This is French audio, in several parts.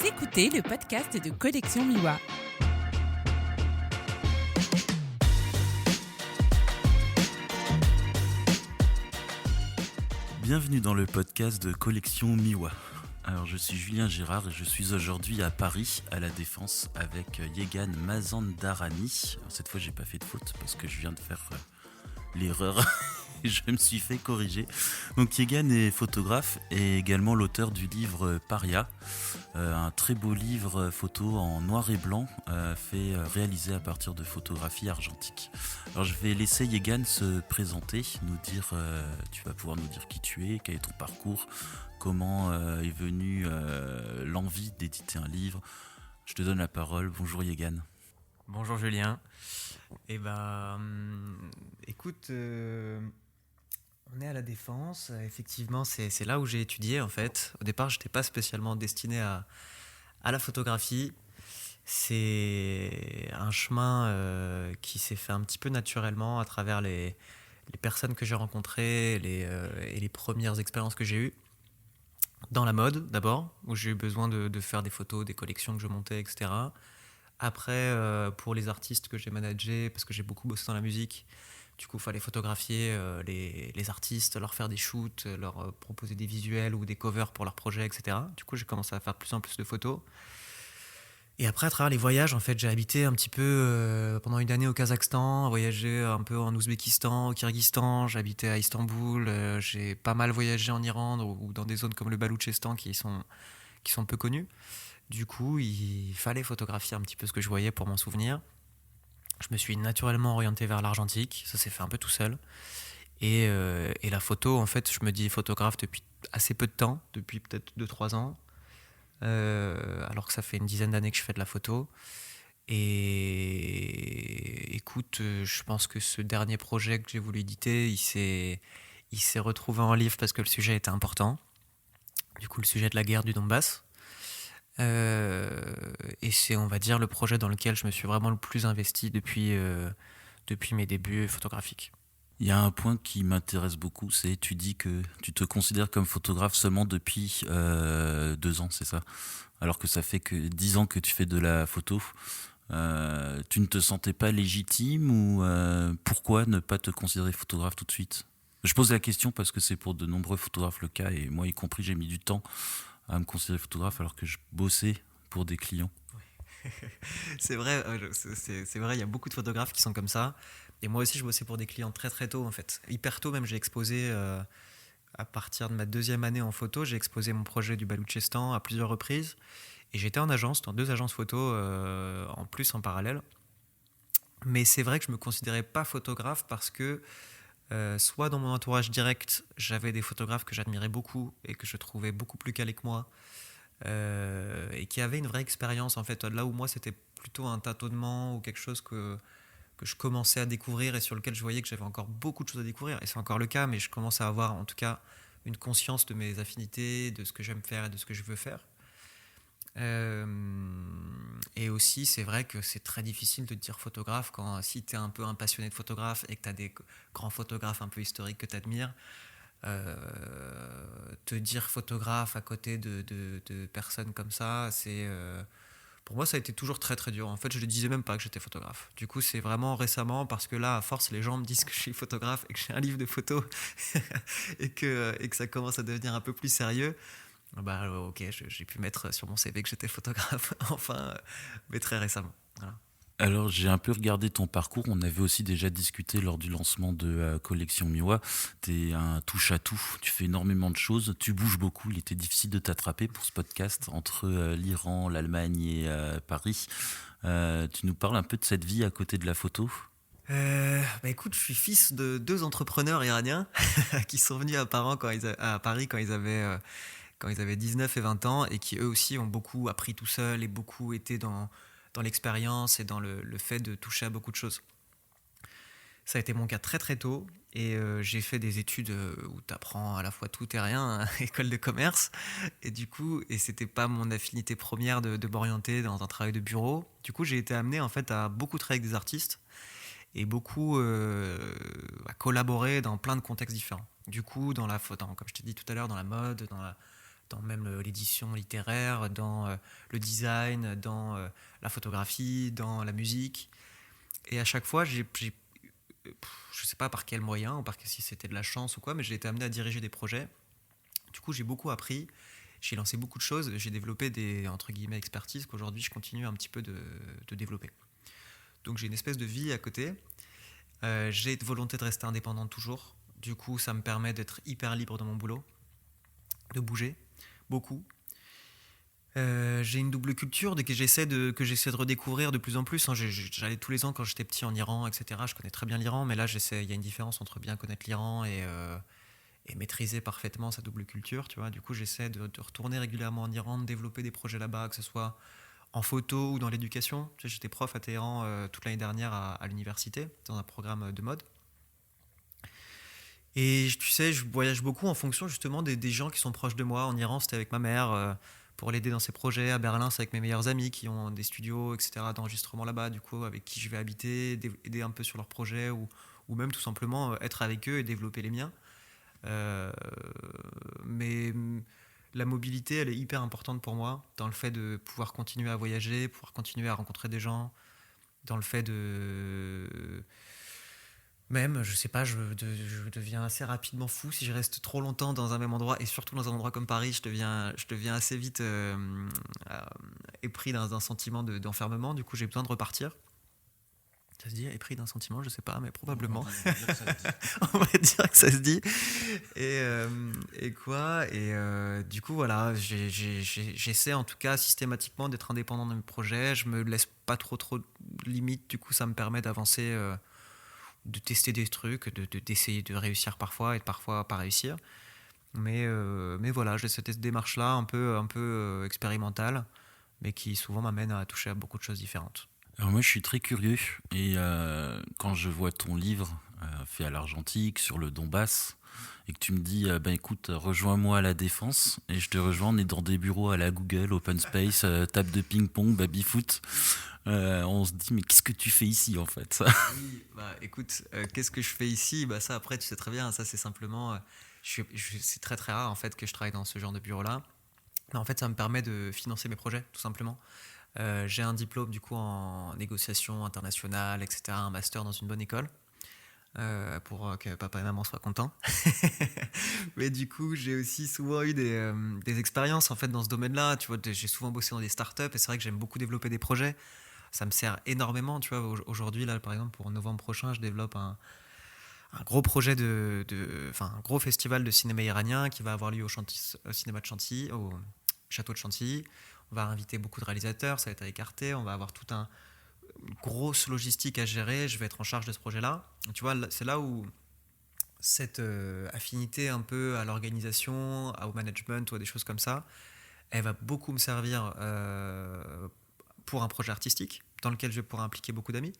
écoutez le podcast de Collection Miwa. Bienvenue dans le podcast de Collection Miwa. Alors je suis Julien Girard et je suis aujourd'hui à Paris, à La Défense, avec Yegan Mazandarani. Alors, cette fois j'ai pas fait de faute parce que je viens de faire l'erreur et je me suis fait corriger. Donc Yegan est photographe et également l'auteur du livre Paria, un très beau livre photo en noir et blanc réalisé à partir de photographies argentiques. Alors je vais laisser Yegan se présenter, tu vas pouvoir nous dire qui tu es, quel est ton parcours, comment est venue l'envie d'éditer un livre. Je te donne la parole. Bonjour Yegan. Bonjour Julien. Écoute, on est à La Défense. Effectivement, c'est là où j'ai étudié en fait. Au départ, je n'étais pas spécialement destiné à la photographie. C'est un chemin qui s'est fait un petit peu naturellement à travers les personnes que j'ai rencontrées et les premières expériences que j'ai eues. Dans la mode d'abord, où j'ai eu besoin de faire des photos, des collections que je montais, etc. Après, pour les artistes que j'ai managés, parce que j'ai beaucoup bossé dans la musique, du coup, il fallait photographier les artistes, leur faire des shoots, leur proposer des visuels ou des covers pour leurs projets, etc. Du coup, j'ai commencé à faire de plus en plus de photos. Et après, à travers les voyages, en fait, j'ai habité un petit peu pendant une année au Kazakhstan, voyagé un peu en Ouzbékistan, au Kyrgyzstan, j'ai habité à Istanbul, j'ai pas mal voyagé en Iran ou dans des zones comme le Baloutchistan qui sont peu connues. Du coup, il fallait photographier un petit peu ce que je voyais pour m'en souvenir. Je me suis naturellement orienté vers l'argentique, ça s'est fait un peu tout seul. Et la photo, en fait, je me dis photographe depuis assez peu de temps, depuis peut-être 2-3 ans, alors que ça fait une dizaine d'années que je fais de la photo. Et écoute, je pense que ce dernier projet que j'ai voulu éditer, il s'est retrouvé en livre parce que le sujet était important. Du coup, le sujet de la guerre du Donbass. Et c'est, on va dire, le projet dans lequel je me suis vraiment le plus investi depuis mes débuts photographiques. Il y a un point qui m'intéresse beaucoup, c'est tu dis que tu te considères comme photographe seulement depuis 2 ans, c'est ça? Alors que ça fait que 10 ans que tu fais de la photo. Tu ne te sentais pas légitime ou pourquoi ne pas te considérer photographe tout de suite? Je pose la question parce que c'est pour de nombreux photographes le cas et moi y compris j'ai mis du temps à me considérer photographe alors que je bossais pour des clients. C'est vrai, c'est vrai, il y a beaucoup de photographes qui sont comme ça. Et moi aussi, je bossais pour des clients très très tôt en fait. Hyper tôt même, j'ai exposé, à partir de ma 2e année en photo, j'ai exposé mon projet du Baloutchistan à plusieurs reprises. Et j'étais en agence, dans 2 agences photo en plus en parallèle. Mais c'est vrai que je ne me considérais pas photographe parce que soit dans mon entourage direct, j'avais des photographes que j'admirais beaucoup et que je trouvais beaucoup plus calés que moi, et qui avaient une vraie expérience en fait. Là où moi c'était plutôt un tâtonnement ou quelque chose que je commençais à découvrir et sur lequel je voyais que j'avais encore beaucoup de choses à découvrir, et c'est encore le cas, mais je commence à avoir en tout cas une conscience de mes affinités, de ce que j'aime faire et de ce que je veux faire. Et aussi, c'est vrai que c'est très difficile de te dire photographe si tu es un peu un passionné de photographe et que tu as des grands photographes un peu historiques que tu admires. Te dire photographe à côté de personnes comme ça, pour moi, ça a été toujours très très dur. En fait, je ne disais même pas que j'étais photographe. Du coup, c'est vraiment récemment, parce que là, à force, les gens me disent que je suis photographe et que j'ai un livre de photos et que ça commence à devenir un peu plus sérieux. Ok, j'ai pu mettre sur mon CV que j'étais photographe, enfin, mais très récemment. Voilà. Alors j'ai un peu regardé ton parcours, on avait aussi déjà discuté lors du lancement de Collection Miwa. T'es un touche-à-tout, tu fais énormément de choses, tu bouges beaucoup, il était difficile de t'attraper pour ce podcast entre l'Iran, l'Allemagne et Paris. Tu nous parles un peu de cette vie à côté de la photo? Écoute, je suis fils de 2 entrepreneurs iraniens qui sont venus à Paris quand ils avaient 19 et 20 ans, et qui eux aussi ont beaucoup appris tout seuls et beaucoup été dans l'expérience et dans le fait de toucher à beaucoup de choses. Ça a été mon cas très très tôt, et j'ai fait des études où tu apprends à la fois tout et rien, hein, école de commerce, et du coup, c'était pas mon affinité première de m'orienter dans un travail de bureau. Du coup, j'ai été amené en fait à beaucoup travailler avec des artistes et beaucoup à collaborer dans plein de contextes différents. Du coup, comme je t'ai dit tout à l'heure, dans la mode, dans même l'édition littéraire, dans le design, dans la photographie, dans la musique. Et à chaque fois, je ne sais pas par quel moyen, ou si c'était de la chance ou quoi, mais j'ai été amené à diriger des projets. Du coup, j'ai beaucoup appris, j'ai lancé beaucoup de choses, j'ai développé des, entre guillemets, expertises qu'aujourd'hui je continue un petit peu de développer. Donc j'ai une espèce de vie à côté. J'ai une volonté de rester indépendant toujours. Du coup, ça me permet d'être hyper libre dans mon boulot, de bouger beaucoup. J'ai une double culture que j'essaie de redécouvrir de plus en plus. J'allais tous les ans quand j'étais petit en Iran, etc. Je connais très bien l'Iran, mais là, il y a une différence entre bien connaître l'Iran et maîtriser parfaitement sa double culture. Tu vois. Du coup, j'essaie de retourner régulièrement en Iran, de développer des projets là-bas, que ce soit en photo ou dans l'éducation. Tu sais, j'étais prof à Téhéran toute l'année dernière à l'université, dans un programme de mode. Et tu sais, je voyage beaucoup en fonction justement des gens qui sont proches de moi. En Iran, c'était avec ma mère pour l'aider dans ses projets. À Berlin, c'est avec mes meilleurs amis qui ont des studios, etc., d'enregistrement là-bas, du coup, avec qui je vais habiter, aider un peu sur leurs projets ou même tout simplement être avec eux et développer les miens. Mais la mobilité, elle est hyper importante pour moi, dans le fait de pouvoir continuer à voyager, pouvoir continuer à rencontrer des gens, dans le fait de... Même, je sais pas, je deviens assez rapidement fou si je reste trop longtemps dans un même endroit, et surtout dans un endroit comme Paris, je deviens assez vite épris d'un sentiment d'enfermement. Du coup, j'ai besoin de repartir. Ça se dit épris d'un sentiment, je sais pas, mais probablement. On va dire que ça se dit. Et quoi. Et du coup, voilà, j'essaie en tout cas systématiquement d'être indépendant de mes projets. Je me laisse pas trop de limites. Du coup, ça me permet d'avancer, de tester des trucs, d'essayer de réussir parfois et de parfois pas réussir. Mais voilà, j'ai cette démarche-là un peu expérimentale, mais qui souvent m'amène à toucher à beaucoup de choses différentes. Alors moi je suis très curieux et quand je vois ton livre fait à l'argentique sur le Donbass et que tu me dis ben écoute rejoins-moi à la Défense et je te rejoins, on est dans des bureaux à la Google, Open Space, table de ping-pong, baby-foot, on se dit mais qu'est-ce que tu fais ici en fait? Oui, bah écoute, qu'est-ce que je fais ici? Bah ça après tu sais très bien, ça c'est simplement, c'est très très rare en fait que je travaille dans ce genre de bureau-là. Mais en fait ça me permet de financer mes projets tout simplement. J'ai un diplôme du coup en négociation internationale, etc., un master dans une bonne école, pour que papa et maman soient contents. Mais du coup, j'ai aussi souvent eu des expériences en fait dans ce domaine-là. Tu vois, j'ai souvent bossé dans des startups et c'est vrai que j'aime beaucoup développer des projets. Ça me sert énormément. Tu vois, aujourd'hui là, par exemple, pour novembre prochain, je développe un gros projet enfin un gros festival de cinéma iranien qui va avoir lieu au cinéma de Chantilly, au château de Chantilly. On va inviter beaucoup de réalisateurs, ça va être avec Arte, on va avoir toute une grosse logistique à gérer, je vais être en charge de ce projet-là. Tu vois, c'est là où cette affinité un peu à l'organisation, au management ou à des choses comme ça, elle va beaucoup me servir pour un projet artistique dans lequel je vais pouvoir impliquer beaucoup d'amis.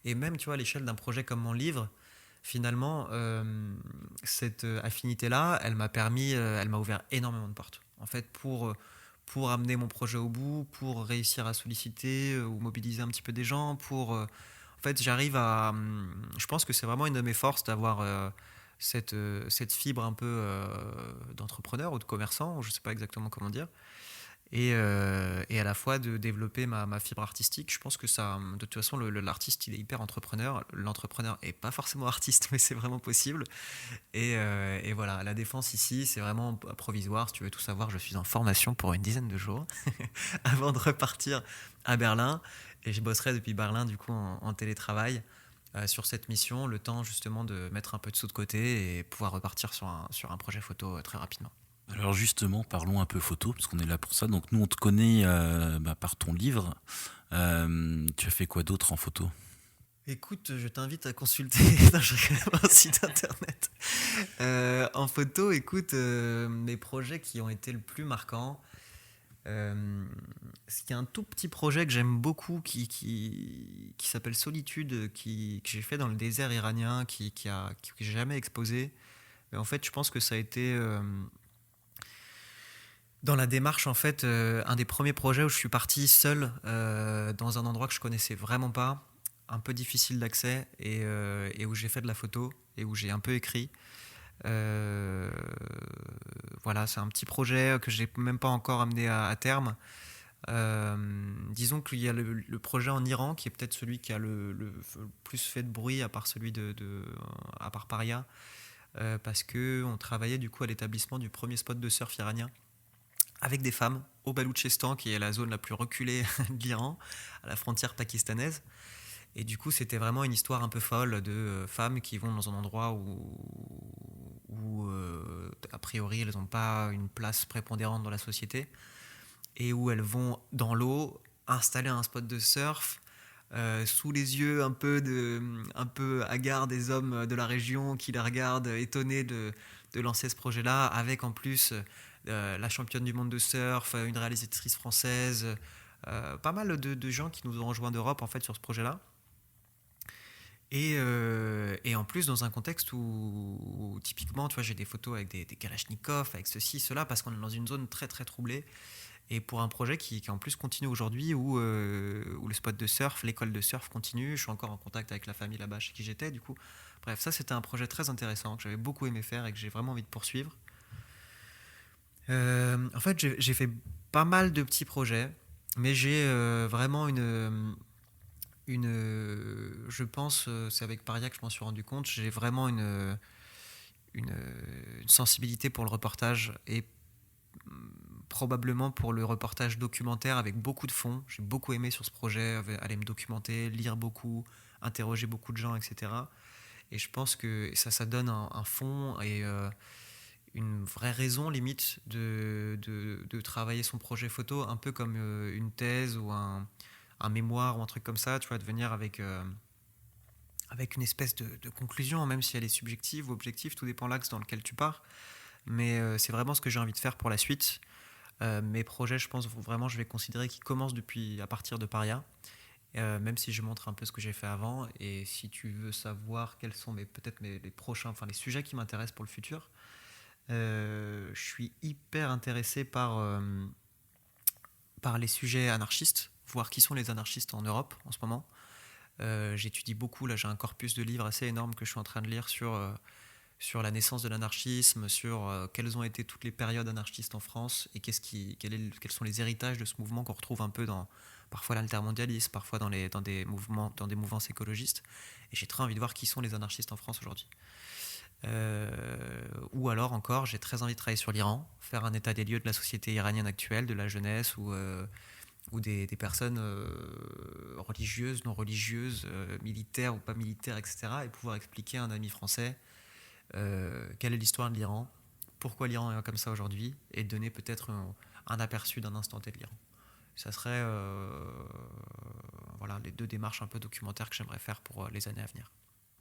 Et même, tu vois, à l'échelle d'un projet comme mon livre, finalement, cette affinité-là, elle m'a ouvert énormément de portes. En fait, pour amener mon projet au bout, pour réussir à solliciter ou mobiliser un petit peu des gens, en fait, je pense que c'est vraiment une de mes forces d'avoir cette fibre un peu d'entrepreneur ou de commerçant, ou je ne sais pas exactement comment dire, et à la fois de développer ma fibre artistique. Je pense que ça, de toute façon, l'artiste, il est hyper entrepreneur. L'entrepreneur est pas forcément artiste, mais c'est vraiment possible. Et voilà, la Défense ici, c'est vraiment provisoire. Si tu veux tout savoir, je suis en formation pour une dizaine de jours avant de repartir à Berlin. Et je bosserai depuis Berlin, du coup, en télétravail sur cette mission, le temps justement de mettre un peu de sous de côté et pouvoir repartir sur un projet photo très rapidement. Alors justement, parlons un peu photo, parce qu'on est là pour ça. Donc nous, on te connaît par ton livre. Tu as fait quoi d'autre en photo? Écoute, je t'invite à consulter un site internet. En photo, écoute, mes projets qui ont été le plus marquants, c'est un tout petit projet que j'aime beaucoup qui s'appelle Solitude, que j'ai fait dans le désert iranien, que j'ai jamais exposé. Mais en fait, je pense que ça a été... dans la démarche, en fait, un des premiers projets où je suis parti seul dans un endroit que je connaissais vraiment pas, un peu difficile d'accès, et où j'ai fait de la photo et où j'ai un peu écrit. Voilà, voilà, c'est un petit projet que j'ai même pas encore amené à terme. Disons qu'il y a le projet en Iran qui est peut-être celui qui a le plus fait de bruit à part celui à part Paria, parce que on travaillait du coup à l'établissement du premier spot de surf iranien avec des femmes au Baloutchistan, qui est la zone la plus reculée de l'Iran, à la frontière pakistanaise. Et du coup, c'était vraiment une histoire un peu folle de femmes qui vont dans un endroit où a priori, elles n'ont pas une place prépondérante dans la société, et où elles vont dans l'eau installer un spot de surf sous les yeux un peu hagards des hommes de la région qui les regardent étonnés de lancer ce projet-là, avec en plus la championne du monde de surf, une réalisatrice française, pas mal de gens qui nous ont rejoints d'Europe en fait sur ce projet-là. Et en plus dans un contexte où typiquement tu vois, j'ai des photos avec des kalachnikovs, avec ceci, cela, parce qu'on est dans une zone très très troublée. Et pour un projet qui en plus continue aujourd'hui, où le spot de surf, l'école de surf continue, je suis encore en contact avec la famille là-bas chez qui j'étais du coup. Bref, ça c'était un projet très intéressant que j'avais beaucoup aimé faire et que j'ai vraiment envie de poursuivre. En fait j'ai fait pas mal de petits projets, mais j'ai vraiment je pense, c'est avec Paria que je m'en suis rendu compte, j'ai vraiment une sensibilité pour le reportage et probablement pour le reportage documentaire avec beaucoup de fond. J'ai beaucoup aimé sur ce projet, aller me documenter, lire beaucoup, interroger beaucoup de gens, etc. Et je pense que ça donne un fond et une vraie raison limite de travailler son projet photo, un peu comme une thèse ou un mémoire ou un truc comme ça, tu vois, de venir avec une espèce de conclusion, même si elle est subjective ou objective, tout dépend de l'axe dans lequel tu pars. Mais c'est vraiment ce que j'ai envie de faire pour la suite. Mes projets, je pense vraiment, je vais considérer qu'ils commencent à partir de Paria, même si je montre un peu ce que j'ai fait avant. Et si tu veux savoir quels sont peut-être les prochains, enfin les sujets qui m'intéressent pour le futur, je suis hyper intéressé par les sujets anarchistes, voir qui sont les anarchistes en Europe en ce moment. J'étudie beaucoup, là j'ai un corpus de livres assez énorme que je suis en train de lire sur la naissance de l'anarchisme, sur quelles ont été toutes les périodes anarchistes en France et quels sont les héritages de ce mouvement qu'on retrouve un peu dans parfois l'altermondialisme, parfois dans des mouvances écologistes. Et j'ai très envie de voir qui sont les anarchistes en France aujourd'hui. Ou alors encore, j'ai très envie de travailler sur l'Iran, faire un état des lieux de la société iranienne actuelle, de la jeunesse ou des personnes religieuses, non religieuses, militaires ou pas militaires, etc. Et pouvoir expliquer à un ami français quelle est l'histoire de l'Iran, pourquoi l'Iran est comme ça aujourd'hui, et donner peut-être un aperçu d'un instant T de l'Iran. Ça serait voilà, les deux démarches un peu documentaires que j'aimerais faire pour les années à venir.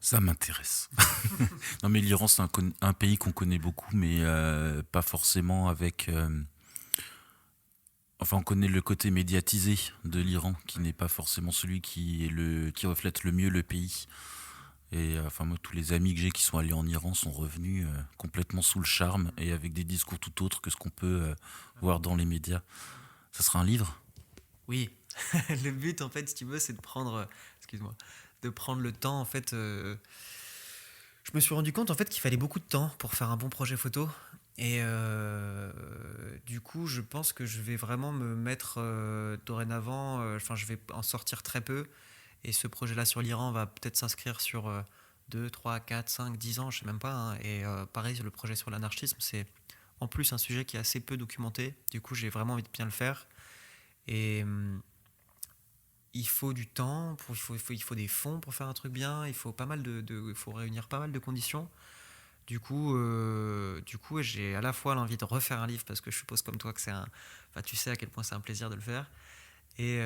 Ça m'intéresse. Non mais l'Iran c'est un pays qu'on connaît beaucoup, mais pas forcément avec... Enfin, on connaît le côté médiatisé de l'Iran, qui n'est pas forcément celui qui reflète le mieux le pays. Et enfin, moi, tous les amis que j'ai qui sont allés en Iran sont revenus complètement sous le charme et avec des discours tout autres que ce qu'on peut voir dans les médias. Ça sera un livre ? Oui, le but en fait, si tu veux, c'est de prendre le temps en fait. Je me suis rendu compte en fait qu'il fallait beaucoup de temps pour faire un bon projet photo. Et du coup, je pense que je vais vraiment me mettre dorénavant, je vais en sortir très peu. Et ce projet-là sur l'Iran va peut-être s'inscrire sur 2, 3, 4, 5, 10 ans, je ne sais même pas. Hein. Et pareil, le projet sur l'anarchisme, c'est en plus un sujet qui est assez peu documenté. Du coup, j'ai vraiment envie de bien le faire. Et il faut du temps, il faut des fonds pour faire un truc bien, il faut réunir pas mal de conditions. Du coup, j'ai à la fois l'envie de refaire un livre parce que je suppose comme toi que tu sais à quel point c'est un plaisir de le faire, et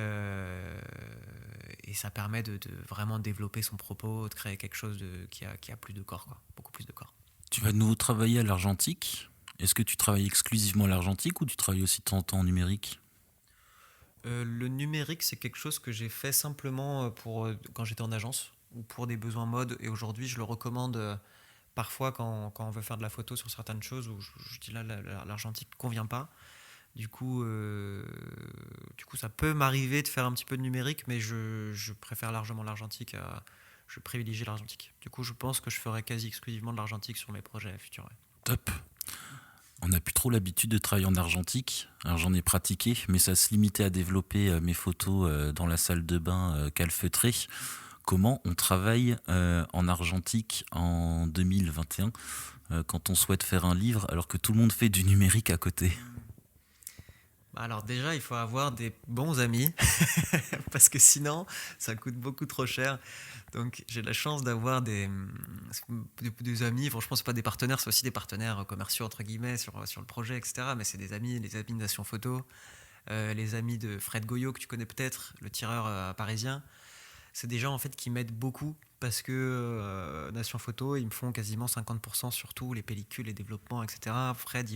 ça permet de vraiment développer son propos, de créer quelque chose qui a plus de corps, quoi, beaucoup plus de corps. Tu vas de nouveau travailler à l'argentique. Est-ce que tu travailles exclusivement à l'argentique ou tu travailles aussi de temps en temps en numérique ? Le numérique, c'est quelque chose que j'ai fait simplement quand j'étais en agence ou pour des besoins mode, et aujourd'hui je le recommande parfois quand on veut faire de la photo sur certaines choses où je dis là l'argentique ne convient pas. Du coup, ça peut m'arriver de faire un petit peu de numérique, mais je préfère largement l'argentique. Je privilégie l'argentique. Du coup, je pense que je ferai quasi exclusivement de l'argentique sur mes projets futurs. Ouais. Top. On n'a plus trop l'habitude de travailler en argentique. Alors j'en ai pratiqué, mais ça se limitait à développer mes photos dans la salle de bain calfeutrée. Comment on travaille en argentique en 2021 quand on souhaite faire un livre alors que tout le monde fait du numérique à côté? Alors déjà, il faut avoir des bons amis, parce que sinon, ça coûte beaucoup trop cher. Donc j'ai la chance d'avoir des amis, franchement, c'est pas des partenaires, c'est aussi des partenaires commerciaux, entre guillemets, sur le projet, etc. Mais c'est des amis, les amis de Nation Photo, les amis de Fred Goyot, que tu connais peut-être, le tireur parisien. C'est des gens en fait qui m'aident beaucoup parce que Nation Photo, ils me font quasiment 50% sur tout, les pellicules, les développements, etc. Fred,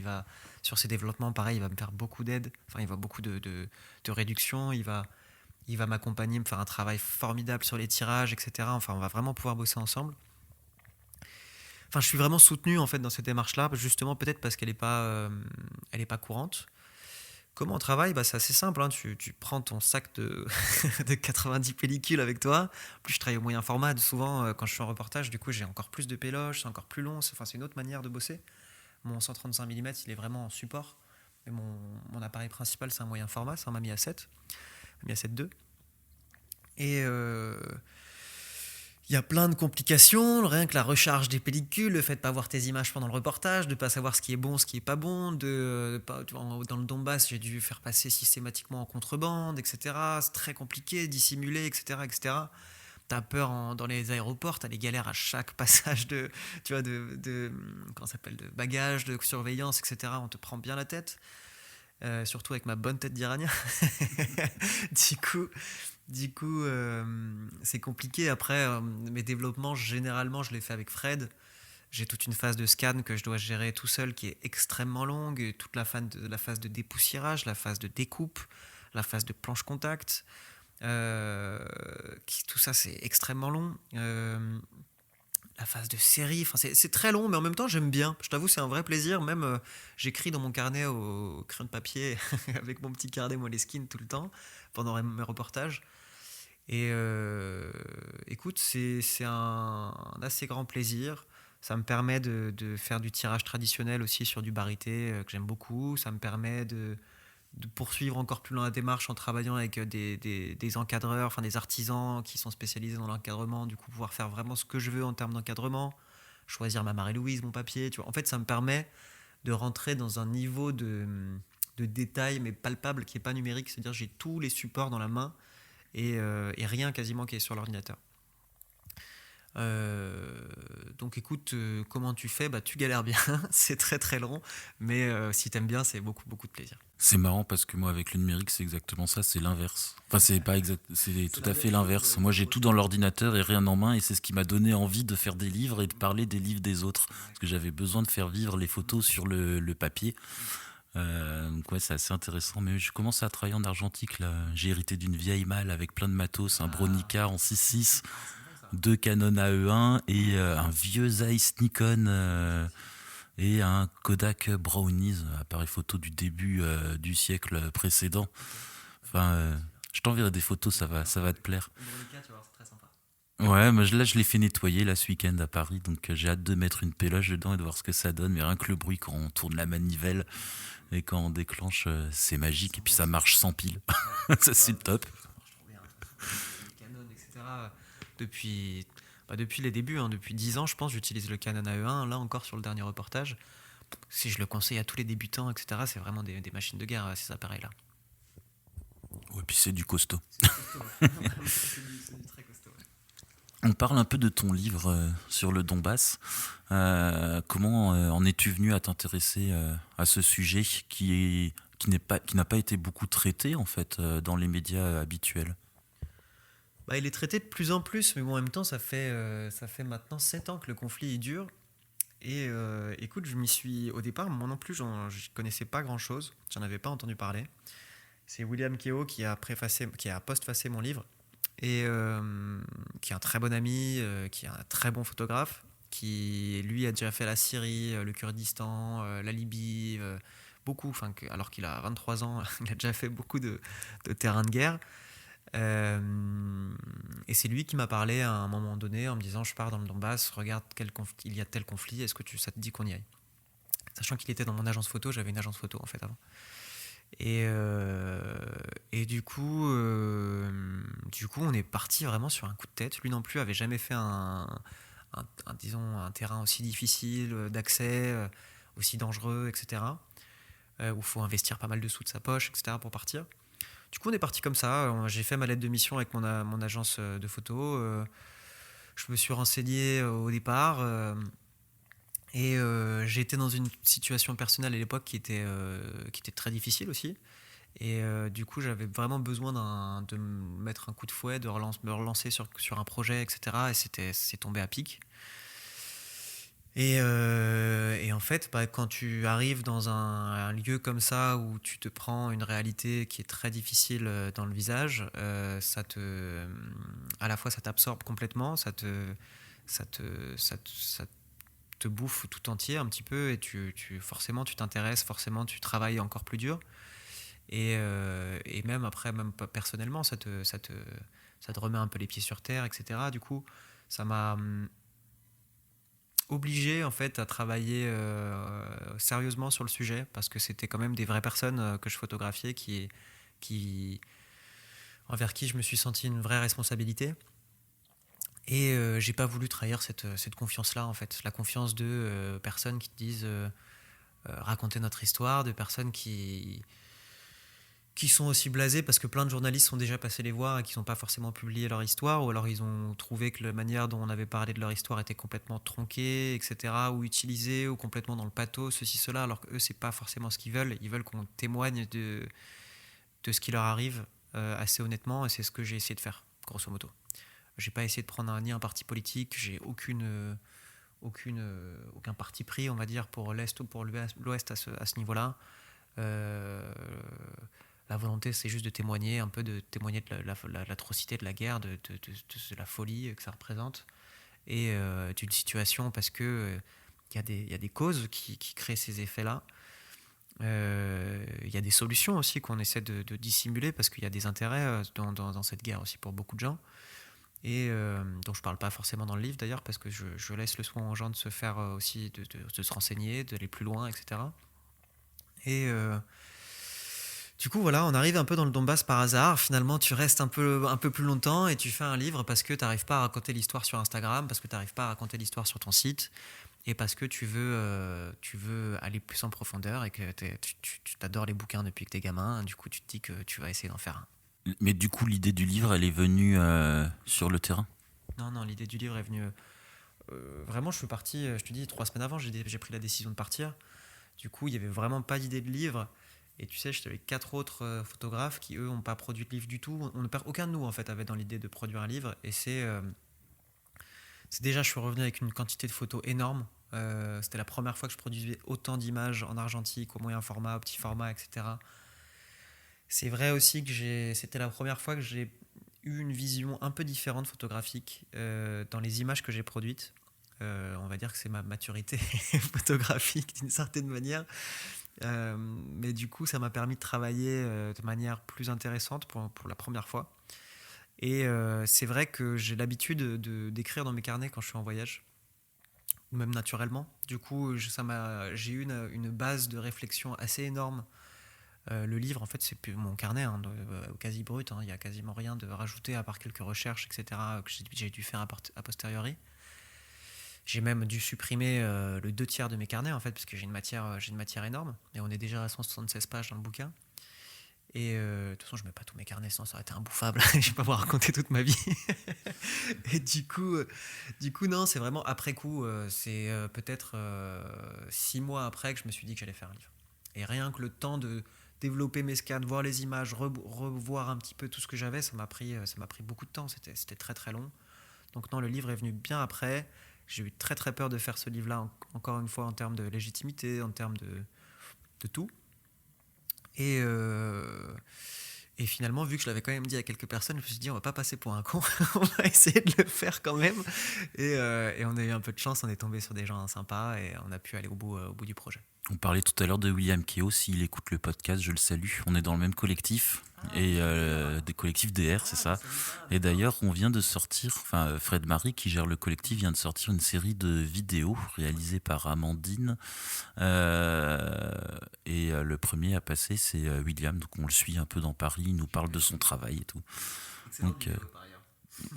sur ses développements, pareil, il va me faire beaucoup d'aide, enfin, il va beaucoup de réduction, il va m'accompagner, me faire un travail formidable sur les tirages, etc. Enfin, on va vraiment pouvoir bosser ensemble. Enfin, je suis vraiment soutenu en fait dans cette démarche-là, justement peut-être parce elle est pas courante. Comment on travaille? C'est assez simple, hein. Tu prends ton sac de 90 pellicules avec toi. En plus, je travaille au moyen format. Souvent, quand je suis en reportage, du coup, j'ai encore plus de péloches, c'est encore plus long. C'est une autre manière de bosser. Mon 135 mm, il est vraiment en support. Mais mon appareil principal, c'est un moyen format, c'est un Mamiya 7, Mamiya 7 II. Et il y a plein de complications, rien que la recharge des pellicules, le fait de ne pas voir tes images pendant le reportage, de ne pas savoir ce qui est bon, ce qui n'est pas bon. Dans le Donbass, j'ai dû faire passer systématiquement en contrebande, etc. C'est très compliqué, dissimuler, etc. etc. T'as peur dans les aéroports, t'as des galères à chaque passage comment ça s'appelle, de bagages, de surveillance, etc. On te prend bien la tête, surtout avec ma bonne tête d'Iranien. Du coup, c'est compliqué. Après, mes développements, généralement, je les fais avec Fred. J'ai toute une phase de scan que je dois gérer tout seul qui est extrêmement longue. Et toute la phase de dépoussiérage, la phase de découpe, la phase de planche contact. Tout ça, c'est extrêmement long. La phase de série, c'est très long, mais en même temps, j'aime bien. Je t'avoue, c'est un vrai plaisir. Même, j'écris dans mon carnet au crayon de papier avec mon petit carnet Moleskine tout le temps pendant mes reportages. Et écoute, c'est un assez grand plaisir. Ça me permet de faire du tirage traditionnel aussi sur du barité que j'aime beaucoup. Ça me permet de poursuivre encore plus loin la démarche en travaillant avec des encadreurs, enfin des artisans qui sont spécialisés dans l'encadrement. Du coup, pouvoir faire vraiment ce que je veux en termes d'encadrement, choisir ma Marie-Louise, mon papier. Tu vois. En fait, ça me permet de rentrer dans un niveau de détail, mais palpable, qui n'est pas numérique. C'est-à-dire j'ai tous les supports dans la main et rien quasiment qui est sur l'ordinateur. Donc écoute, comment tu fais? Tu galères bien, c'est très très long, mais si t'aimes bien, c'est beaucoup beaucoup de plaisir. C'est marrant parce que moi avec le numérique c'est exactement ça, c'est l'inverse. Enfin c'est pas exact, c'est tout à fait l'inverse. Moi j'ai tout dans l'ordinateur et rien en main et c'est ce qui m'a donné envie de faire des livres et de parler des livres des autres. Parce que j'avais besoin de faire vivre les photos sur le papier. Donc ouais c'est assez intéressant. Mais je commence à travailler en argentique là. J'ai hérité d'une vieille malle avec plein de matos, un Bronica en 6.6, deux Canon AE1 et un vieux Zeiss Nikon et un Kodak Brownies, appareil photo du début du siècle précédent. Enfin, je t'enverrai des photos, ça va te plaire. Ouais, mais là je l'ai fait nettoyer là ce week-end à Paris, donc j'ai hâte de mettre une péloche dedans et de voir ce que ça donne. Mais rien que le bruit quand on tourne la manivelle et quand on déclenche, c'est magique. Et puis ça marche sans pile. Ça c'est le top. Canon, etc. Depuis les débuts, hein, depuis 10 ans, je pense, j'utilise le Canon AE1. Là encore, sur le dernier reportage, si je le conseille à tous les débutants, etc., c'est vraiment des machines de guerre, ces appareils-là. Ouais, puis c'est du costaud. C'est du très costaud. Ouais. On parle un peu de ton livre sur le Donbass. Comment en es-tu venu à t'intéresser à ce sujet qui n'a pas été beaucoup traité en fait dans les médias habituels? Il est traité de plus en plus, mais bon, en même temps, ça fait maintenant 7 ans que le conflit dure. Et écoute, au départ, moi non plus, je ne connaissais pas grand-chose, j'en avais pas entendu parler. C'est William Keogh qui a postfacé mon livre, et qui est un très bon ami, qui est un très bon photographe, qui lui a déjà fait la Syrie, le Kurdistan, la Libye, beaucoup, alors qu'il a 23 ans, il a déjà fait beaucoup de terrains de guerre. Et c'est lui qui m'a parlé à un moment donné en me disant: je pars dans le Donbass, regarde il y a tel conflit, est-ce que ça te dit qu'on y aille? Sachant qu'il était dans mon agence photo, j'avais une agence photo en fait avant. Et du coup, on est parti vraiment sur un coup de tête. Lui non plus avait jamais fait disons, un terrain aussi difficile d'accès, aussi dangereux, etc. Où il faut investir pas mal de sous de sa poche, etc. pour partir. Du coup, on est parti comme ça. J'ai fait ma lettre de mission avec mon agence de photo. Je me suis renseigné au départ. Et j'ai été dans une situation personnelle à l'époque qui était très difficile aussi. Et du coup, j'avais vraiment besoin de me mettre un coup de fouet, me relancer sur un projet, etc. Et c'est tombé à pic. Et en fait, quand tu arrives dans un lieu comme ça où tu te prends une réalité qui est très difficile dans le visage, à la fois ça t'absorbe complètement, ça te bouffe tout entier un petit peu, et forcément tu t'intéresses, forcément tu travailles encore plus dur. Et même après, même personnellement, ça te remet un peu les pieds sur terre, etc. Du coup, ça m'a obligé en fait à travailler sérieusement sur le sujet, parce que c'était quand même des vraies personnes que je photographiais envers qui je me suis senti une vraie responsabilité. Et j'ai pas voulu trahir cette confiance-là, en fait, la confiance de personnes qui te disent raconter notre histoire, de personnes qui sont aussi blasés parce que plein de journalistes sont déjà passés les voir et qui n'ont pas forcément publié leur histoire, ou alors ils ont trouvé que la manière dont on avait parlé de leur histoire était complètement tronquée, etc., ou utilisée, ou complètement dans le pathos, ceci, cela, alors qu'eux, c'est pas forcément ce qu'ils veulent. Ils veulent qu'on témoigne de ce qui leur arrive assez honnêtement, et c'est ce que j'ai essayé de faire, grosso modo. J'ai pas essayé de prendre ni un parti politique, j'ai aucun parti pris, on va dire, pour l'Est ou pour l'Ouest à ce niveau-là. La volonté, c'est juste de témoigner de l'atrocité de la guerre, de la folie que ça représente, et d'une situation, parce que y a des causes qui créent ces effets-là. Il y a des solutions aussi qu'on essaie de dissimuler, parce qu'il y a des intérêts dans cette guerre aussi pour beaucoup de gens, et dont je parle pas forcément dans le livre d'ailleurs, parce que je laisse le soin aux gens de se faire aussi, de se renseigner, d'aller plus loin, etc. Et du coup, voilà, on arrive un peu dans le Donbass par hasard. Finalement, tu restes un peu plus longtemps et tu fais un livre parce que tu n'arrives pas à raconter l'histoire sur Instagram, parce que tu n'arrives pas à raconter l'histoire sur ton site, et parce que tu veux aller plus en profondeur, et que tu t'adores les bouquins depuis que t'es gamin. Du coup, tu te dis que tu vas essayer d'en faire un. Mais du coup, l'idée du livre, elle est venue sur le terrain? Non, l'idée du livre est venue... vraiment, je suis parti, je te dis, 3 semaines avant, j'ai pris la décision de partir. Du coup, il n'y avait vraiment pas d'idée de livre. Et tu sais, j'étais avec 4 autres photographes qui, eux, n'ont pas produit de livre du tout. Aucun de nous, en fait, avait dans l'idée de produire un livre. Et c'est déjà, je suis revenu avec une quantité de photos énorme. C'était la première fois que je produisais autant d'images en argentique, au moyen format, au petit format, etc. C'est vrai aussi que c'était la première fois que j'ai eu une vision un peu différente photographique dans les images que j'ai produites. On va dire que c'est ma maturité photographique d'une certaine manière. Mais du coup, ça m'a permis de travailler de manière plus intéressante pour la première fois. Et c'est vrai que j'ai l'habitude d'écrire dans mes carnets quand je suis en voyage, même naturellement. Du coup, j'ai eu une base de réflexion assez énorme. Le livre, en fait, c'est plus mon carnet, quasi brut. Il n'y a quasiment rien de rajouté à part quelques recherches, etc., que j'ai dû faire a posteriori. J'ai même dû supprimer le 2/3 de mes carnets, en fait, parce que j'ai une matière énorme. Et on est déjà à 176 pages dans le bouquin. Et de toute façon, je ne mets pas tous mes carnets, sinon ça aurait été imbouffable. Je ne vais pas vous raconter toute ma vie. Et du coup, non, c'est vraiment après coup. C'est peut-être 6 mois après que je me suis dit que j'allais faire un livre. Et rien que le temps de développer mes scans, voir les images, revoir un petit peu tout ce que j'avais, ça m'a pris beaucoup de temps. C'était très très long. Donc non, le livre est venu bien après. J'ai eu très très peur de faire ce livre-là, encore une fois, en termes de légitimité, en termes de tout. Et Et finalement, vu que je l'avais quand même dit à quelques personnes, je me suis dit, on va pas passer pour un con, on va essayer de le faire quand même. Et on a eu un peu de chance, on est tombé sur des gens sympas et on a pu aller au bout du projet. On parlait tout à l'heure de William Keo, s'il écoute le podcast, je le salue. On est dans le même collectif, et des collectifs DR, c'est ça. Et d'ailleurs, on vient de sortir, enfin Fred Marie qui gère le collectif vient de sortir une série de vidéos réalisées par Amandine. Et le premier à passer, c'est William, donc on le suit un peu dans Paris, il nous parle de son travail et tout. Donc,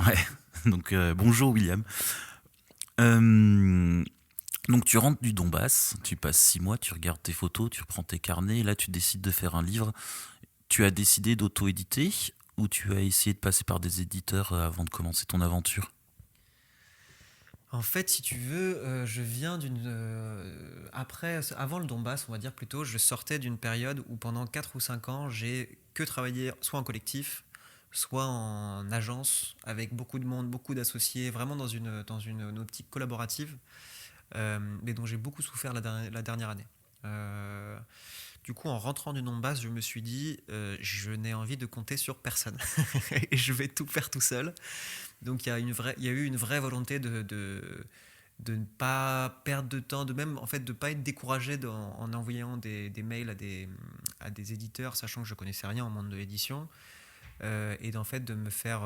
ouais, donc bonjour William. Donc tu rentres du Donbass, tu passes 6 mois, tu regardes tes photos, tu reprends tes carnets, et là tu décides de faire un livre. Tu as décidé d'auto-éditer ou tu as essayé de passer par des éditeurs avant de commencer ton aventure? En fait, si tu veux, je viens avant le Donbass, on va dire plutôt, je sortais d'une période où pendant 4 ou 5 ans, j'ai que travaillé soit en collectif, soit en agence, avec beaucoup de monde, beaucoup d'associés, vraiment dans une optique collaborative, mais dont j'ai beaucoup souffert la dernière année. Du coup, en rentrant du Donbass, je me suis dit, je n'ai envie de compter sur personne. Et je vais tout faire tout seul. Donc il y a eu une vraie volonté de ne pas perdre de temps, de même en fait de pas être découragé en envoyant des mails à des éditeurs, sachant que je connaissais rien au monde de l'édition, et d'en fait de me faire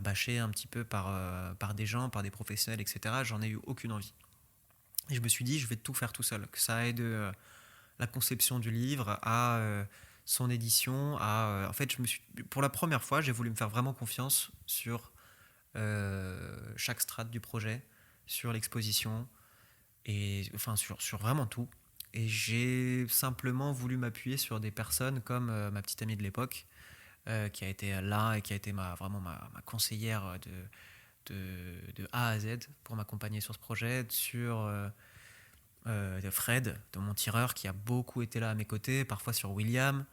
bâcher un petit peu par des gens, par des professionnels, etc. J'en ai eu aucune envie. Et je me suis dit, je vais tout faire tout seul, que ça aide la conception du livre à son édition, en fait, pour la première fois, j'ai voulu me faire vraiment confiance sur chaque strate du projet, sur l'exposition, et enfin sur vraiment tout. Et j'ai simplement voulu m'appuyer sur des personnes comme ma petite amie de l'époque, qui a été là et qui a été vraiment ma conseillère de A à Z pour m'accompagner sur ce projet, sur de Fred, de mon tireur, qui a beaucoup été là à mes côtés, parfois sur William,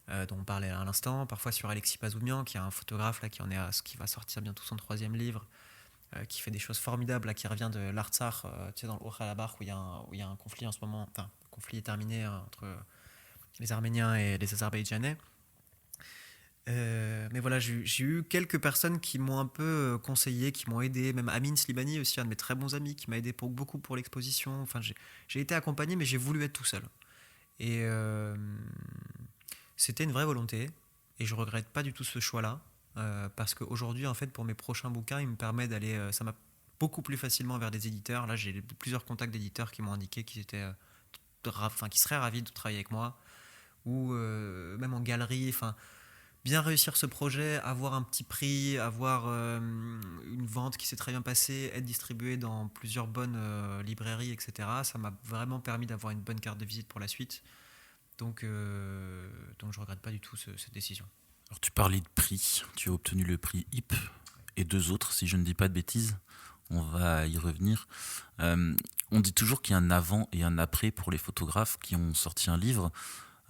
dont on parlait à l'instant, parfois sur Alexis Pazoumian, qui est un photographe là, qui va sortir bientôt son 3e livre, qui fait des choses formidables, là, qui revient de l'Artsakh, tu sais, dans le Haut-Karabakh, où il y a un conflit en ce moment, enfin, le conflit est terminé entre les Arméniens et les Azerbaïdjanais. Mais voilà, j'ai eu quelques personnes qui m'ont un peu conseillé, qui m'ont aidé, même Amine Slibani aussi, un de mes très bons amis, qui m'a aidé beaucoup pour l'exposition. Enfin, j'ai été accompagné, mais j'ai voulu être tout seul. Et c'était une vraie volonté, et je regrette pas du tout ce choix-là, parce qu'aujourd'hui, en fait, pour mes prochains bouquins, il me permet d'aller, ça m'a beaucoup plus facilement vers des éditeurs. Là, j'ai plusieurs contacts d'éditeurs qui m'ont indiqué qu'ils qui seraient ravis de travailler avec moi, ou même en galerie, enfin. Bien réussir ce projet, avoir un petit prix, avoir une vente qui s'est très bien passée, être distribué dans plusieurs bonnes librairies, etc. Ça m'a vraiment permis d'avoir une bonne carte de visite pour la suite. Donc je ne regrette pas du tout cette décision. Alors tu parlais de prix, tu as obtenu le prix IP et 2 autres, si je ne dis pas de bêtises. On va y revenir. On dit toujours qu'il y a un avant et un après pour les photographes qui ont sorti un livre.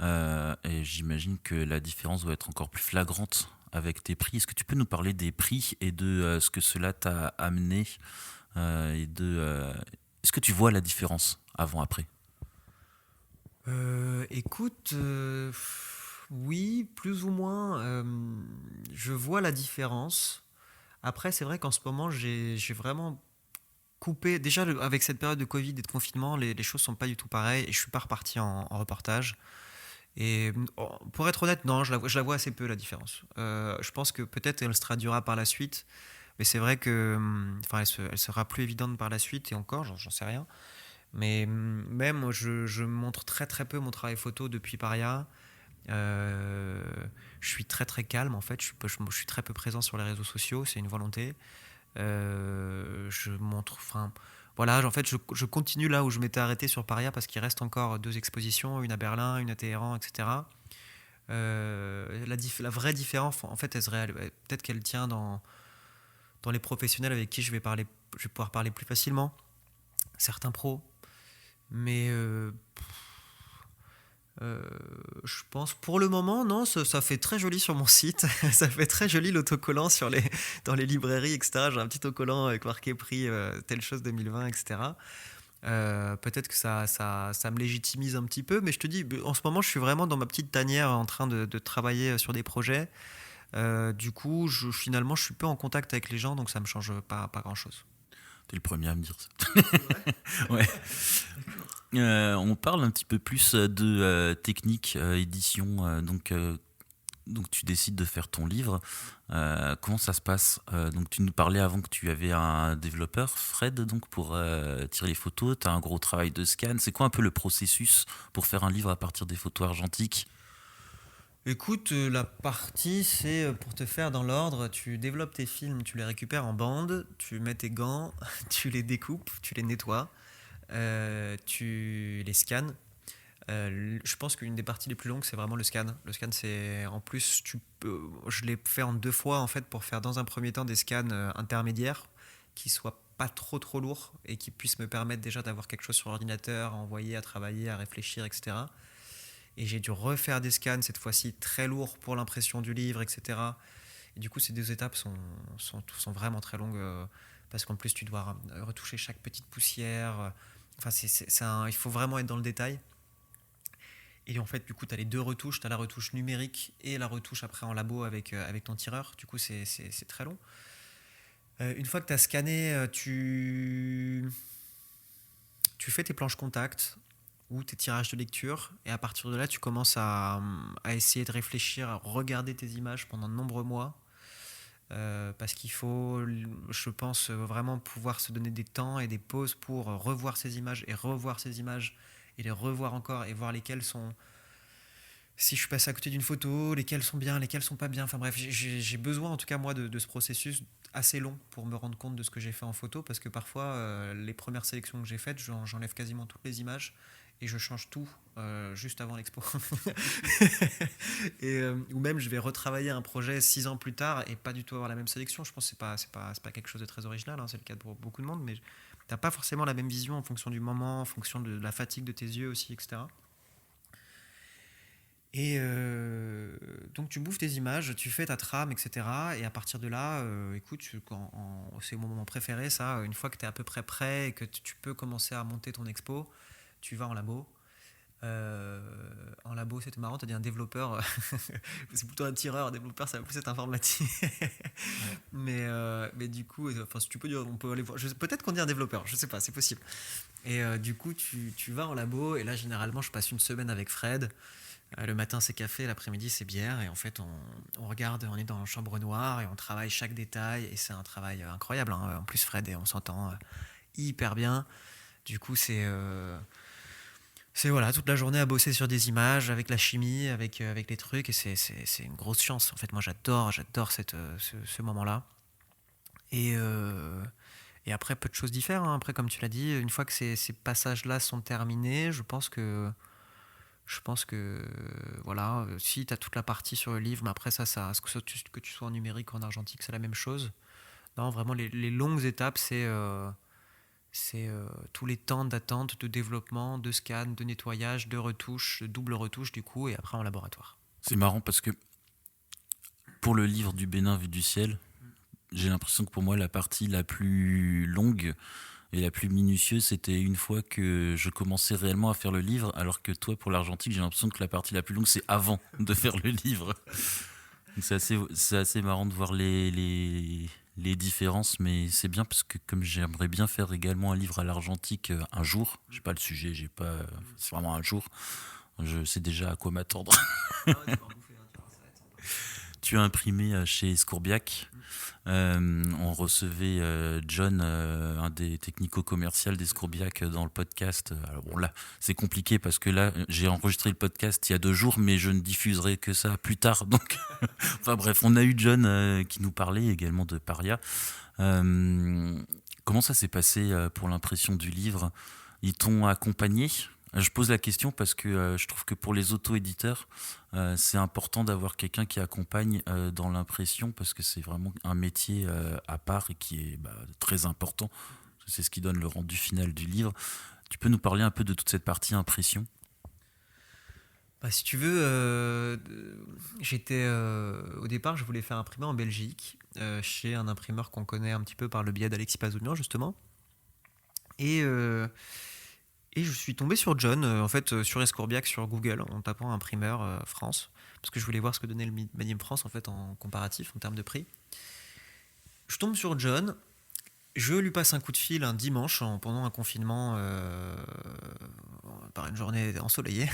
Et j'imagine que la différence doit être encore plus flagrante avec tes prix. Est-ce que tu peux nous parler des prix et de ce que cela t'a amené, est-ce que tu vois la différence avant-après? Écoute, oui, plus ou moins, je vois la différence. Après, c'est vrai qu'en ce moment, j'ai vraiment coupé. Déjà, avec cette période de Covid et de confinement, les choses sont pas du tout pareilles, et je suis pas reparti en reportage. Et pour être honnête, non, je la vois assez peu, la différence. Je pense que peut-être elle se traduira par la suite, mais c'est vrai que elle sera plus évidente par la suite, et encore, j'en sais rien. Mais même, je montre très très peu mon travail photo depuis Paria. Je suis très très calme en fait, je suis très peu présent sur les réseaux sociaux, c'est une volonté. Je montre, voilà, en fait, je continue là où je m'étais arrêté sur Paria, parce qu'il reste encore 2 expositions, une à Berlin, une à Téhéran, etc. La vraie différence, en fait, peut-être qu'elle tient dans les professionnels avec qui je vais pouvoir parler plus facilement, certains pros, mais je pense pour le moment, non, ça fait très joli sur mon site. Ça fait très joli l'autocollant dans les librairies, etc. J'ai un petit autocollant avec marqué prix telle chose 2020, etc. Peut-être que ça me légitimise un petit peu, mais je te dis, en ce moment, je suis vraiment dans ma petite tanière en train de travailler sur des projets. Du coup, finalement, je suis peu en contact avec les gens, donc ça me change pas grand-chose. T'es le premier à me dire ça. Ouais. On parle un petit peu plus de technique, édition. Donc tu décides de faire ton livre. Comment ça se passe? Donc tu nous parlais avant que tu avais un développeur, Fred, donc pour tirer les photos. Tu as un gros travail de scan. C'est quoi un peu le processus pour faire un livre à partir des photos argentiques? Écoute, la partie, c'est pour te faire dans l'ordre, tu développes tes films, tu les récupères en bande, tu mets tes gants, tu les découpes, tu les nettoies, tu les scannes. Je pense qu'une des parties les plus longues, c'est vraiment le scan. Le scan, c'est en plus, je l'ai fait en 2 fois en fait pour faire dans un premier temps des scans intermédiaires qui soient pas trop lourds et qui puissent me permettre déjà d'avoir quelque chose sur l'ordinateur, à envoyer, à travailler, à réfléchir, etc. Et j'ai dû refaire des scans cette fois-ci très lourds pour l'impression du livre, etc. Et du coup, ces 2 étapes sont vraiment très longues parce qu'en plus, tu dois retoucher chaque petite poussière. Enfin, il faut vraiment être dans le détail. Et en fait, du coup, tu as les 2 retouches. Tu as la retouche numérique et la retouche après en labo avec ton tireur. Du coup, c'est très long. Une fois que tu as scanné, tu fais tes planches contact ou tes tirages de lecture. Et à partir de là, tu commences à essayer de réfléchir, à regarder tes images pendant de nombreux mois. Parce qu'il faut, je pense, vraiment pouvoir se donner des temps et des pauses pour revoir ces images et revoir ces images et les revoir encore et voir lesquelles sont, si je suis passé à côté d'une photo, lesquelles sont bien, lesquelles sont pas bien. Enfin bref, j'ai besoin en tout cas moi de ce processus assez long pour me rendre compte de ce que j'ai fait en photo, parce que parfois les premières sélections que j'ai faites, j'enlève quasiment toutes les images et je change tout juste avant l'expo. Ou même je vais retravailler un projet 6 ans plus tard et pas du tout avoir la même sélection. Je pense que c'est pas quelque chose de très original, hein, c'est le cas pour beaucoup de monde, mais t'as pas forcément la même vision en fonction du moment, en fonction de la fatigue de tes yeux aussi, etc. Et donc tu bouffes tes images, tu fais ta trame, etc. Et à partir de là, écoute, c'est mon moment préféré, ça. Une fois que tu es à peu près prêt et que tu peux commencer à monter ton expo, tu vas en labo. En labo, c'était marrant, tu as dit un développeur, c'est plutôt un tireur, un développeur, ça va plus être informatique. Mais du coup, enfin, si tu peux dire, on peut aller voir. Peut-être qu'on dit un développeur, je sais pas, c'est possible. Et du coup, tu vas en labo, et là, généralement, je passe une semaine avec Fred. Le matin, c'est café, l'après-midi, c'est bière. Et en fait, on regarde, on est dans la chambre noire et on travaille chaque détail. Et c'est un travail incroyable, hein. En plus, Fred, et on s'entend hyper bien. Du coup, c'est voilà, toute la journée à bosser sur des images, avec la chimie, avec les trucs. Et c'est une grosse chance. En fait, moi, j'adore ce moment-là. Et, et après, peu de choses diffèrent, hein. Après, comme tu l'as dit, une fois que ces passages-là sont terminés, je pense que voilà, si tu as toute la partie sur le livre, mais après ça que tu sois en numérique ou en argentique, c'est la même chose. Non, vraiment, les longues étapes, c'est tous les temps d'attente, de développement, de scan, de nettoyage, de retouche, de double retouche du coup, et après en laboratoire. C'est marrant parce que pour le livre du Bénin vu du ciel, j'ai l'impression que pour moi la partie la plus longue et la plus minutieuse, c'était une fois que je commençais réellement à faire le livre, alors que toi, pour l'argentique, j'ai l'impression que la partie la plus longue, c'est avant de faire le livre. Donc c'est assez marrant de voir les différences, mais c'est bien parce que comme j'aimerais bien faire également un livre à l'argentique un jour, j'ai pas le sujet, c'est vraiment un jour, je sais déjà à quoi m'attendre. Tu as imprimé chez Scourbiac. On recevait John, un des technico-commerciaux des Scourbiac, dans le podcast. Alors bon, là, c'est compliqué parce que là, j'ai enregistré le podcast il y a 2 jours, mais je ne diffuserai que ça plus tard. Donc, enfin bref, on a eu John qui nous parlait également de Paria. Comment ça s'est passé pour l'impression du livre? Ils t'ont accompagné? Je pose la question parce que je trouve que pour les auto-éditeurs, c'est important d'avoir quelqu'un qui accompagne dans l'impression, parce que c'est vraiment un métier à part et qui est très important. C'est ce qui donne le rendu final du livre. Tu peux nous parler un peu de toute cette partie impression? Bah, si tu veux, au départ, je voulais faire imprimer en Belgique, chez un imprimeur qu'on connaît un petit peu par le biais d'Alexis Pazounian, justement. Et Et je suis tombé sur John, en fait, sur Escourbiac, sur Google, en tapant imprimeur France, parce que je voulais voir ce que donnait le Medium France, en fait, en comparatif, en termes de prix. Je tombe sur John, je lui passe un coup de fil un dimanche pendant un confinement par une journée ensoleillée.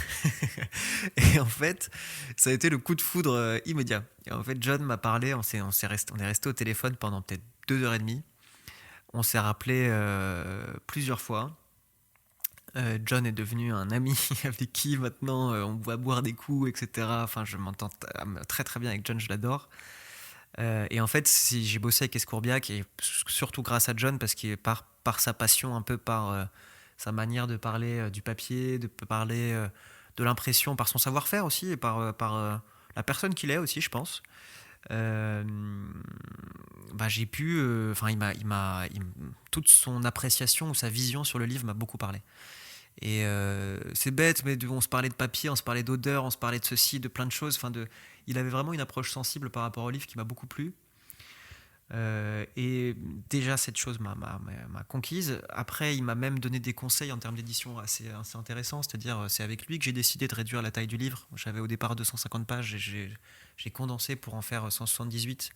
Et en fait, ça a été le coup de foudre immédiat. Et en fait, John m'a parlé, on est resté au téléphone pendant peut-être 2h30. On s'est rappelé plusieurs fois. John est devenu un ami avec qui maintenant on va boire des coups, etc. Enfin, je m'entends très très bien avec John, je l'adore. Et en fait, si j'ai bossé avec Escourbiac, et surtout grâce à John, parce qu'il est par sa passion, un peu par sa manière de parler du papier, de parler de l'impression, par son savoir-faire aussi, et par la personne qu'il est aussi, je pense. Euh, j'ai pu, toute son appréciation ou sa vision sur le livre m'a beaucoup parlé. Et c'est bête, mais on se parlait de papier, on se parlait d'odeur, on se parlait de ceci, de plein de choses. Il avait vraiment une approche sensible par rapport au livre qui m'a beaucoup plu. Et déjà, cette chose m'a conquise. Après, il m'a même donné des conseils en termes d'édition assez intéressants. C'est-à-dire, c'est avec lui que j'ai décidé de réduire la taille du livre. J'avais au départ 250 pages et j'ai condensé pour en faire 178.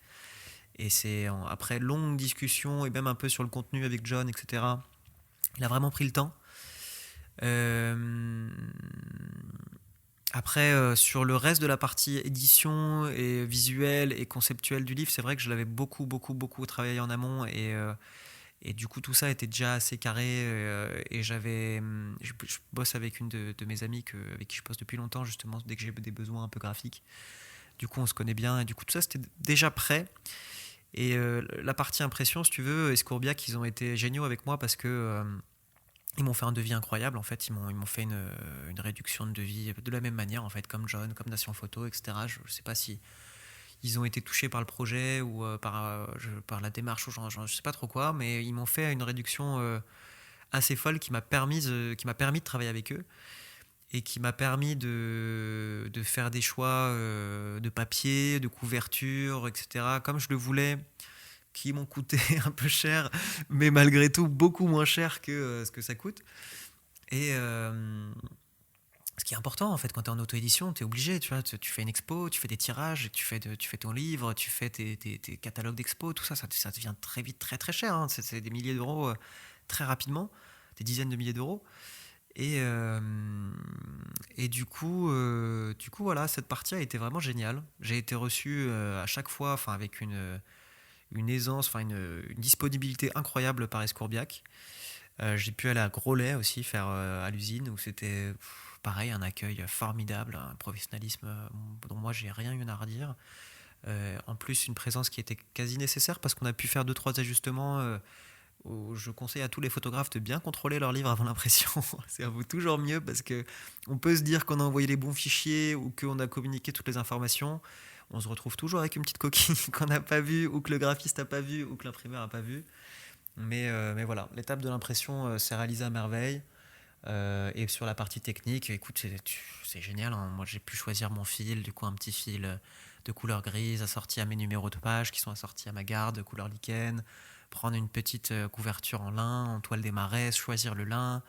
Et c'est après longue discussion et même un peu sur le contenu avec John, etc. Il a vraiment pris le temps. Après, sur le reste de la partie édition et visuelle et conceptuelle du livre, c'est vrai que je l'avais beaucoup travaillé en amont et du coup tout ça était déjà assez carré et je bosse avec une de mes amies avec qui je bosse depuis longtemps justement dès que j'ai des besoins un peu graphiques. Du coup on se connaît bien et du coup tout ça c'était déjà prêt. Et la partie impression, si tu veux, Escourbiac, ils ont été géniaux avec moi parce que ils m'ont fait un devis incroyable. En fait, ils m'ont fait une réduction de devis de la même manière, en fait, comme John, comme Nation Photo, etc. Je ne sais pas si ils ont été touchés par le projet ou par la démarche, ou je ne sais pas trop quoi, mais ils m'ont fait une réduction assez folle qui m'a permis de travailler avec eux et qui m'a permis de faire des choix de papier, de couverture, etc. Comme je le voulais, qui m'ont coûté un peu cher, mais malgré tout beaucoup moins cher que ce que ça coûte. Et ce qui est important, en fait, quand tu es en auto-édition, tu es obligé, tu vois, tu fais une expo, tu fais des tirages, tu fais ton livre, tu fais tes catalogues d'expo, tout ça, ça devient très vite très très cher. Hein. C'est des milliers d'euros très rapidement, des dizaines de milliers d'euros. Et du coup, voilà, cette partie a été vraiment géniale. J'ai été reçu à chaque fois, avec une aisance, une disponibilité incroyable par Escourbiac. J'ai pu aller à Groslay aussi, faire à l'usine, où c'était pareil, un accueil formidable, un professionnalisme dont moi j'ai rien eu à redire. En plus, une présence qui était quasi nécessaire parce qu'on a pu faire 2-3 ajustements. Je conseille à tous les photographes de bien contrôler leur livre avant l'impression. Ça vaut toujours mieux parce qu'on peut se dire qu'on a envoyé les bons fichiers ou qu'on a communiqué toutes les informations. On se retrouve toujours avec une petite coquille qu'on n'a pas vue ou que le graphiste n'a pas vue ou que l'imprimeur n'a pas vue. Mais voilà, l'étape de l'impression s'est réalisée à merveille. Et sur la partie technique, écoute, c'est génial. Hein. Moi, j'ai pu choisir mon fil, du coup, un petit fil de couleur grise assorti à mes numéros de page qui sont assortis à ma garde, couleur lichen. Prendre une petite couverture en lin, en toile des marais, choisir le lin,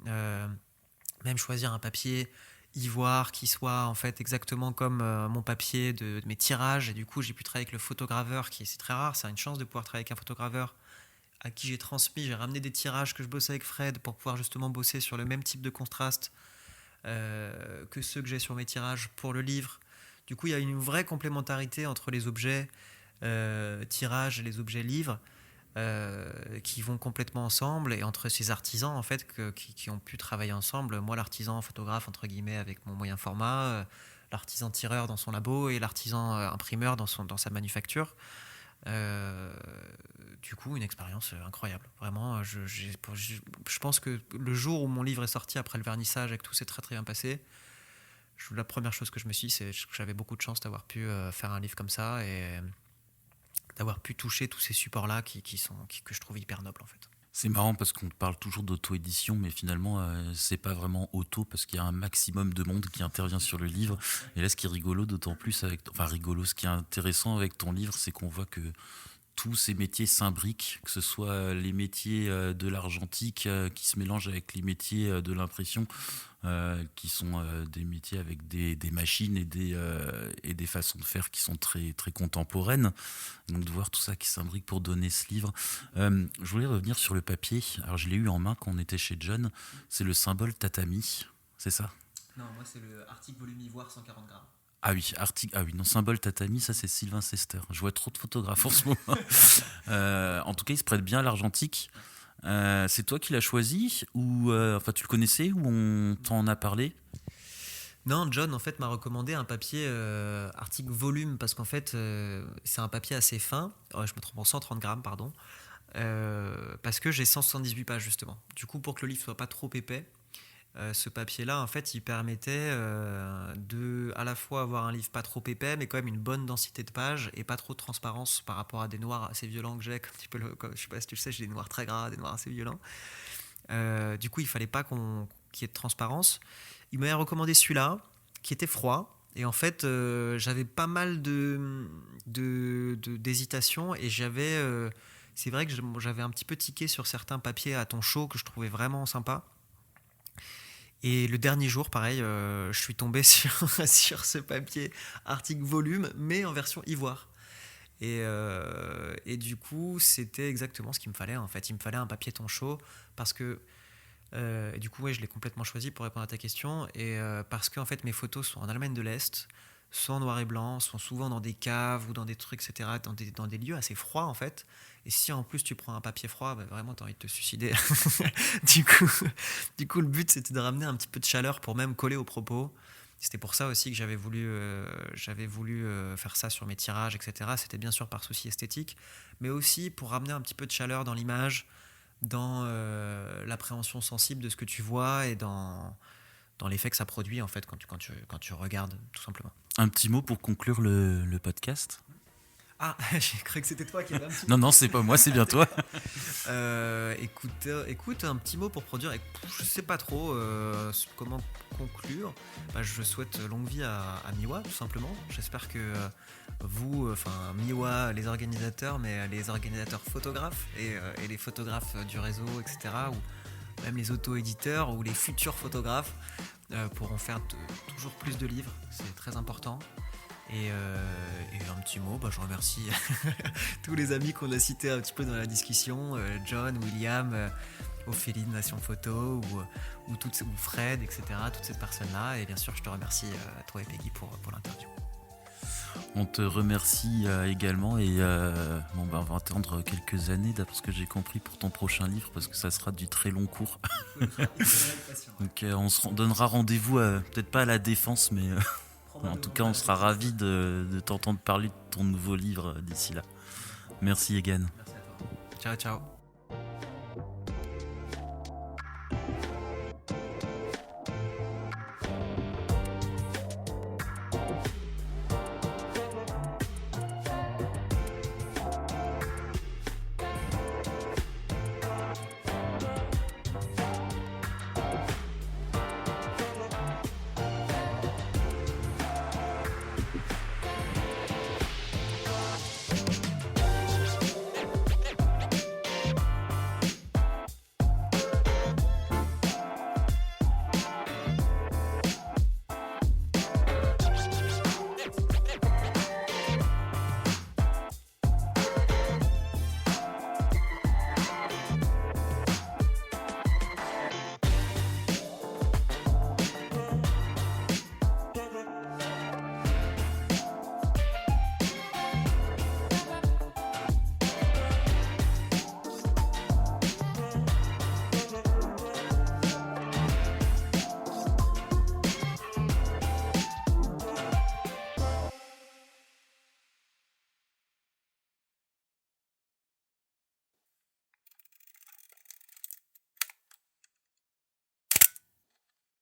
même choisir un papier ivoire qui soit en fait exactement comme mon papier de mes tirages. Et du coup, j'ai pu travailler avec le photograveur, c'est très rare, c'est une chance de pouvoir travailler avec un photograveur à qui j'ai ramené des tirages que je bossais avec Fred pour pouvoir justement bosser sur le même type de contraste que ceux que j'ai sur mes tirages pour le livre. Du coup, il y a une vraie complémentarité entre les objets tirages et les objets livres. Qui vont complètement ensemble et entre ces artisans en fait qui ont pu travailler ensemble, moi l'artisan photographe entre guillemets avec mon moyen format, l'artisan tireur dans son labo et l'artisan imprimeur dans sa manufacture. Du coup une expérience incroyable vraiment. Je pense que le jour où mon livre est sorti après le vernissage et que tout s'est très très bien passé, la première chose que je me suis dit c'est que j'avais beaucoup de chance d'avoir pu faire un livre comme ça et d'avoir pu toucher tous ces supports-là que je trouve hyper nobles en fait. C'est marrant parce qu'on parle toujours d'auto-édition, mais finalement, c'est pas vraiment auto parce qu'il y a un maximum de monde qui intervient sur le livre. Et là, ce qui est rigolo, d'autant plus ce qui est intéressant avec ton livre, c'est qu'on voit que tous ces métiers s'imbriquent, que ce soit les métiers de l'argentique qui se mélangent avec les métiers de l'impression, qui sont des métiers avec des machines et des façons de faire qui sont très, très contemporaines. Donc de voir tout ça qui s'imbrique pour donner ce livre. Je voulais revenir sur le papier. Alors je l'ai eu en main quand on était chez John. C'est le symbole tatami, c'est ça ? Non, moi c'est le article volume ivoire 140 grammes. Ah oui, non, symbole tatami, ça c'est Sylvain Sester. Je vois trop de photographes en ce moment. En tout cas, il se prête bien à l'argentique. C'est toi qui l'as choisi ou enfin tu le connaissais ou on t'en a parlé ? Non, John en fait m'a recommandé un papier article volume parce qu'en fait c'est un papier assez fin. Je me trompe en 130 grammes, pardon. Parce que j'ai 178 pages justement. Du coup, pour que le livre soit pas trop épais, ce papier-là, en fait, il permettait de à la fois avoir un livre pas trop épais, mais quand même une bonne densité de pages et pas trop de transparence par rapport à des noirs assez violents que j'ai. Je sais pas si tu le sais, j'ai des noirs très gras, des noirs assez violents. Du coup, il fallait pas qu'il y ait de transparence. Il m'avait recommandé celui-là, qui était froid. Et en fait, j'avais pas mal d'hésitation et c'est vrai que j'avais un petit peu tiqué sur certains papiers à ton chaud que je trouvais vraiment sympa. Et le dernier jour, pareil, je suis tombé sur ce papier article volume, mais en version ivoire. Et du coup, c'était exactement ce qu'il me fallait. En fait, il me fallait un papier ton chaud parce que du coup, ouais, je l'ai complètement choisi pour répondre à ta question. Et parce que en fait, mes photos sont en Allemagne de l'Est, sont en noir et blanc, sont souvent dans des caves ou dans des trucs, etc., dans des lieux assez froids en fait. Et si en plus tu prends un papier froid, bah, vraiment t'as envie de te suicider. du coup, le but c'était de ramener un petit peu de chaleur pour même coller aux propos. C'était pour ça aussi que j'avais voulu faire ça sur mes tirages, etc. C'était bien sûr par souci esthétique, mais aussi pour ramener un petit peu de chaleur dans l'image, dans l'appréhension sensible de ce que tu vois et dans l'effet que ça produit en fait quand tu regardes, tout simplement. Un petit mot pour conclure le podcast. Ah, j'ai cru que c'était toi qui avais un petit mot. Non, c'est pas moi, c'est bien toi. Écoute, un petit mot pour produire. Je sais pas trop comment conclure. Je souhaite longue vie à Miwa, tout simplement. J'espère que vous, enfin Miwa, les organisateurs, mais les organisateurs photographes et les photographes du réseau, etc., ou même les auto-éditeurs ou les futurs photographes pourront faire toujours plus de livres. C'est très important. Et un petit mot, je remercie tous les amis qu'on a cités un petit peu dans la discussion, John, William, Ophélie de Nation Photo ou Fred, etc., toutes ces personnes-là. Et bien sûr, je te remercie, toi et Peggy, pour l'interview. On te remercie également et on va attendre quelques années d'après ce que j'ai compris pour ton prochain livre parce que ça sera du très long cours. Donc on se donnera rendez-vous, peut-être pas à la Défense, mais en tout cas on sera ravis de t'entendre parler de ton nouveau livre d'ici là. Merci Egan. Merci à toi. Ciao, ciao.